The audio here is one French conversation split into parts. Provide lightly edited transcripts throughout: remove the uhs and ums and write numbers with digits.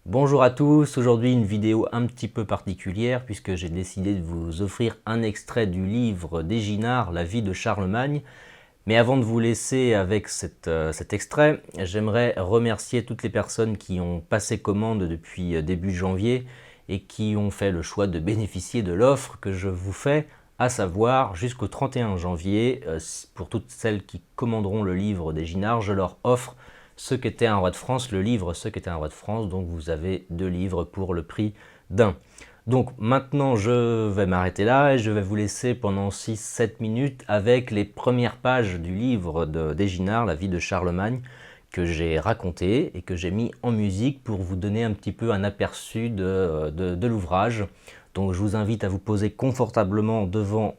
Bonjour à tous, aujourd'hui une vidéo un petit peu particulière puisque j'ai décidé de vous offrir un extrait du livre d'Eginhard, La vie de Charlemagne. Mais avant de vous laisser avec cet extrait, j'aimerais remercier toutes les personnes qui ont passé commande depuis début janvier et qui ont fait le choix de bénéficier de l'offre que je vous fais, à savoir jusqu'au 31 janvier, pour toutes celles qui commanderont le livre d'Eginhard, je leur offre Ce qu'était un roi de France, le livre Ce qu'était un roi de France, donc vous avez 2 livres pour le prix d'un. Donc maintenant je vais m'arrêter là et je vais vous laisser pendant 6-7 minutes avec les premières pages du livre d'Eginhard, La vie de Charlemagne, que j'ai raconté et que j'ai mis en musique pour vous donner un petit peu un aperçu de l'ouvrage. Donc je vous invite à vous poser confortablement devant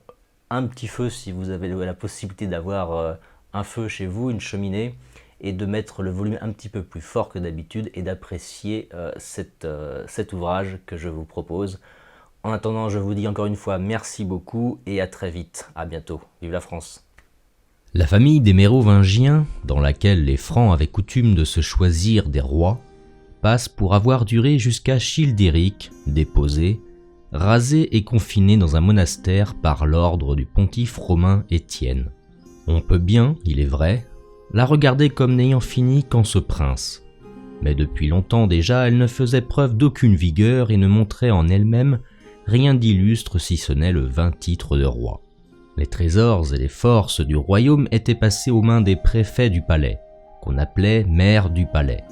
un petit feu si vous avez la possibilité d'avoir un feu chez vous, une cheminée, et de mettre le volume un petit peu plus fort que d'habitude et d'apprécier cet ouvrage que je vous propose. En attendant, je vous dis encore une fois merci beaucoup et à très vite. À bientôt. Vive la France! La famille des Mérovingiens, dans laquelle les Francs avaient coutume de se choisir des rois, passe pour avoir duré jusqu'à Childéric, déposé, rasé et confiné dans un monastère par l'ordre du pontife romain Étienne. On peut bien, il est vrai, la regarder comme n'ayant fini qu'en ce prince. Mais depuis longtemps déjà, elle ne faisait preuve d'aucune vigueur et ne montrait en elle-même rien d'illustre si ce n'est le 20 titre de roi. Les trésors et les forces du royaume étaient passés aux mains des préfets du palais, qu'on appelait maires du palais,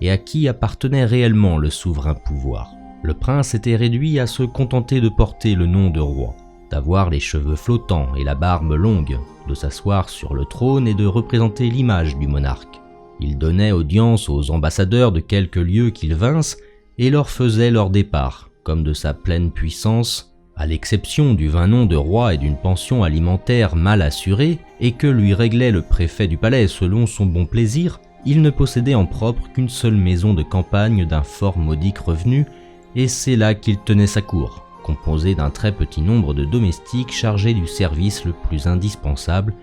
et à qui appartenait réellement le souverain pouvoir. Le prince était réduit à se contenter de porter le nom de roi, d'avoir les cheveux flottants et la barbe longue, de s'asseoir sur le trône et de représenter l'image du monarque. Il donnait audience aux ambassadeurs de quelque lieu qu'ils vinssent et leur faisait leur départ, comme de sa pleine puissance, à l'exception du vain nom de roi et d'une pension alimentaire mal assurée, et que lui réglait le préfet du palais selon son bon plaisir. Il ne possédait en propre qu'une seule maison de campagne d'un fort modique revenu, et c'est là qu'il tenait sa cour, composée d'un très petit nombre de domestiques chargés du service le plus indispensable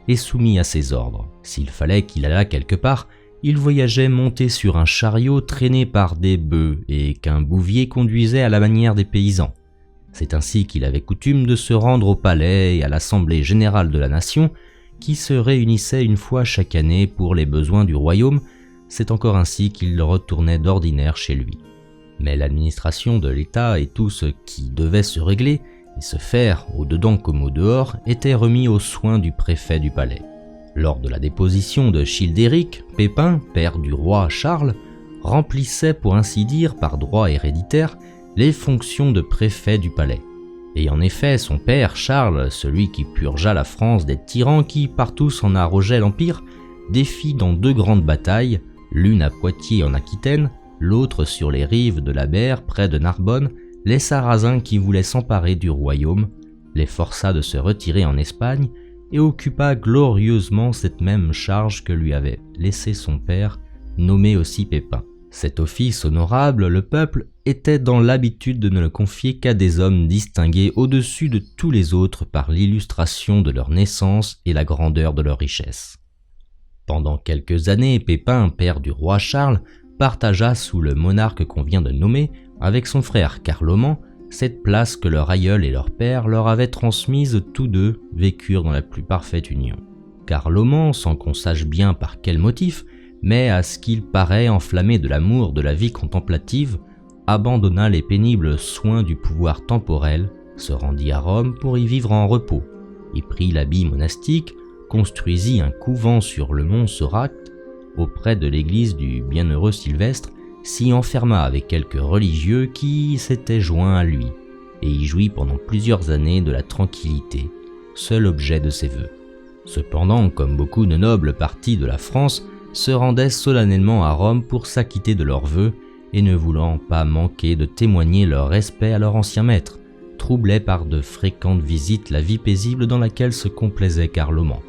et soumis à ses ordres. S'il fallait qu'il allât quelque part, il voyageait monté sur un chariot traîné par des bœufs et qu'un bouvier conduisait à la manière des paysans. C'est ainsi qu'il avait coutume de se rendre au palais et à l'assemblée générale de la nation, qui se réunissait une fois chaque année pour les besoins du royaume. C'est encore ainsi qu'il retournait d'ordinaire chez lui. Mais l'administration de l'État et tout ce qui devait se régler et se faire au dedans comme au dehors était remis aux soins du préfet du palais. Lors de la déposition de Childéric, Pépin, père du roi Charles, remplissait pour ainsi dire par droit héréditaire les fonctions de préfet du palais. Et en effet, son père Charles, celui qui purgea la France des tyrans qui partout s'en arrogeaient l'empire, défit dans 2 grandes batailles, l'une à Poitiers en Aquitaine, l'autre sur les rives de la Berre près de Narbonne, les Sarrasins qui voulaient s'emparer du royaume, les força de se retirer en Espagne et occupa glorieusement cette même charge que lui avait laissée son père, nommé aussi Pépin. Cet office honorable, le peuple était dans l'habitude de ne le confier qu'à des hommes distingués au-dessus de tous les autres par l'illustration de leur naissance et la grandeur de leur richesse. Pendant quelques années, Pépin, père du roi Charles, partagea sous le monarque qu'on vient de nommer, avec son frère Carloman, cette place que leur aïeul et leur père leur avaient transmise. Tous deux vécurent dans la plus parfaite union. Carloman, sans qu'on sache bien par quel motif, mais à ce qu'il paraît enflammé de l'amour de la vie contemplative, abandonna les pénibles soins du pouvoir temporel, se rendit à Rome pour y vivre en repos, y prit l'habit monastique, construisit un couvent sur le mont Soracte, auprès de l'église du bienheureux Sylvestre, s'y enferma avec quelques religieux qui s'étaient joints à lui, et y jouit pendant plusieurs années de la tranquillité, seul objet de ses vœux. Cependant, comme beaucoup de nobles partis de la France, se rendaient solennellement à Rome pour s'acquitter de leurs vœux, et ne voulant pas manquer de témoigner leur respect à leur ancien maître, troublaient par de fréquentes visites la vie paisible dans laquelle se complaisait Carloman.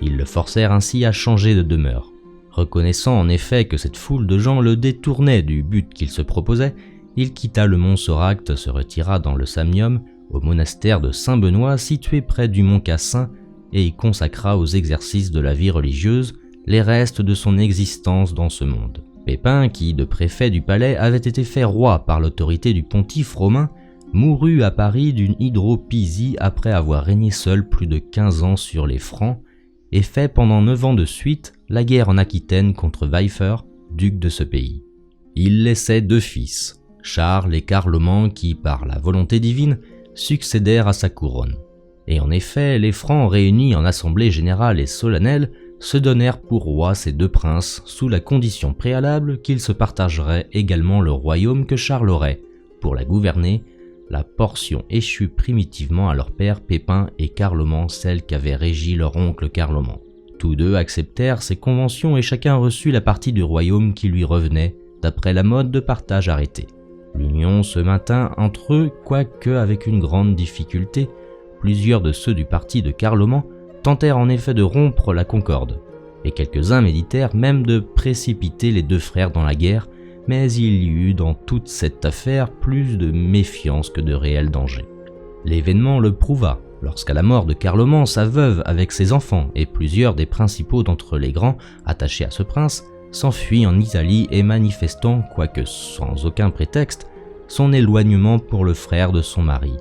Ils le forcèrent ainsi à changer de demeure. Reconnaissant en effet que cette foule de gens le détournait du but qu'il se proposait, il quitta le mont Soracte, se retira dans le Samnium, au monastère de Saint-Benoît situé près du mont Cassin, et y consacra aux exercices de la vie religieuse les restes de son existence dans ce monde. Pépin, qui, de préfet du palais, avait été fait roi par l'autorité du pontife romain, mourut à Paris d'une hydropisie après avoir régné seul plus de 15 ans sur les Francs et fait pendant 9 ans de suite la guerre en Aquitaine contre Weifer, duc de ce pays. Il laissait 2 fils, Charles et Carloman, qui, par la volonté divine, succédèrent à sa couronne. Et en effet, les Francs réunis en assemblée générale et solennelle se donnèrent pour rois ces 2 princes sous la condition préalable qu'ils se partageraient également le royaume que Charles aurait, pour la gouverner, la portion échue primitivement à leur père Pépin et Carloman, celle qu'avait régie leur oncle Carloman. Tous 2 acceptèrent ces conventions et chacun reçut la partie du royaume qui lui revenait, d'après la mode de partage arrêtée. L'union se maintint entre eux, quoique avec une grande difficulté. Plusieurs de ceux du parti de Carloman tentèrent en effet de rompre la concorde, et quelques-uns méditèrent même de précipiter les 2 frères dans la guerre, mais il y eut dans toute cette affaire plus de méfiance que de réel danger. L'événement le prouva, lorsqu'à la mort de Carloman, sa veuve avec ses enfants et plusieurs des principaux d'entre les grands attachés à ce prince s'enfuit en Italie et manifestant, quoique sans aucun prétexte, son éloignement pour le frère de son mari,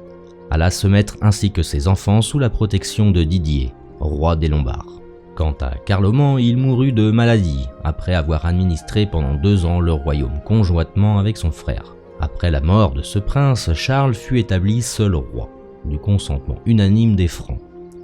alla se mettre ainsi que ses enfants sous la protection de Didier, roi des Lombards. Quant à Carloman, il mourut de maladie, après avoir administré pendant 2 ans le royaume conjointement avec son frère. Après la mort de ce prince, Charles fut établi seul roi, du consentement unanime des Francs.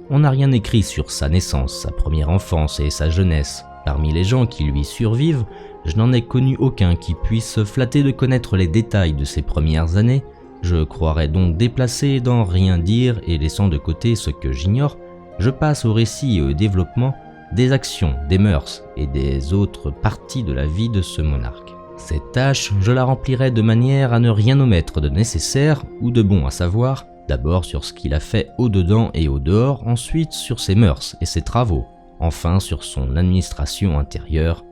On n'a rien écrit sur sa naissance, sa première enfance et sa jeunesse. Parmi les gens qui lui survivent, je n'en ai connu aucun qui puisse se flatter de connaître les détails de ses premières années. Je croirais donc déplacé d'en rien dire et laissant de côté ce que j'ignore, je passe au récit et au développement des actions, des mœurs et des autres parties de la vie de ce monarque. Cette tâche, je la remplirai de manière à ne rien omettre de nécessaire ou de bon à savoir, d'abord sur ce qu'il a fait au-dedans et au-dehors, ensuite sur ses mœurs et ses travaux, enfin sur son administration intérieure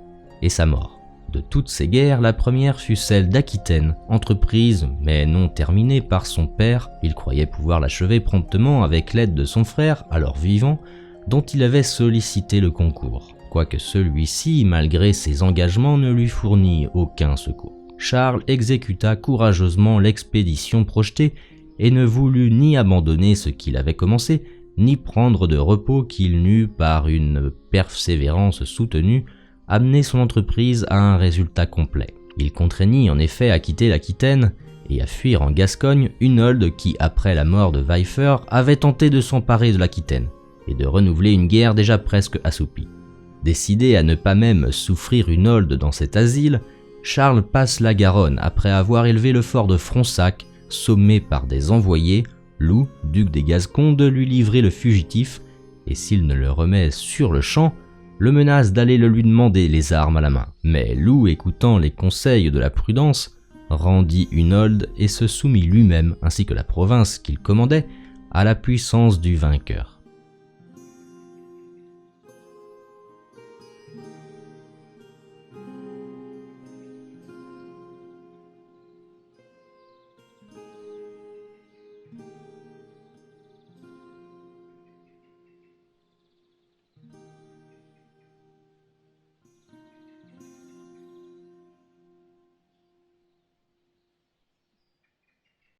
et sa mort. De toutes ces guerres, la première fut celle d'Aquitaine, entreprise mais non terminée par son père. Il croyait pouvoir l'achever promptement avec l'aide de son frère, alors vivant, dont il avait sollicité le concours, quoique celui-ci, malgré ses engagements, ne lui fournit aucun secours. Charles exécuta courageusement l'expédition projetée et ne voulut ni abandonner ce qu'il avait commencé, ni prendre de repos qu'il n'eût, par une persévérance soutenue, amené son entreprise à un résultat complet. Il contraignit en effet à quitter l'Aquitaine et à fuir en Gascogne Hunold qui, après la mort de Weifer, avait tenté de s'emparer de l'Aquitaine et de renouveler une guerre déjà presque assoupie. Décidé à ne pas même souffrir Hunold dans cet asile, Charles passe la Garonne après avoir élevé le fort de Fronsac, sommé par des envoyés, Loup, duc des Gascons, de lui livrer le fugitif, et s'il ne le remet sur le champ, le menace d'aller le lui demander les armes à la main. Mais Loup, écoutant les conseils de la prudence, rendit Hunold et se soumit lui-même, ainsi que la province qu'il commandait, à la puissance du vainqueur.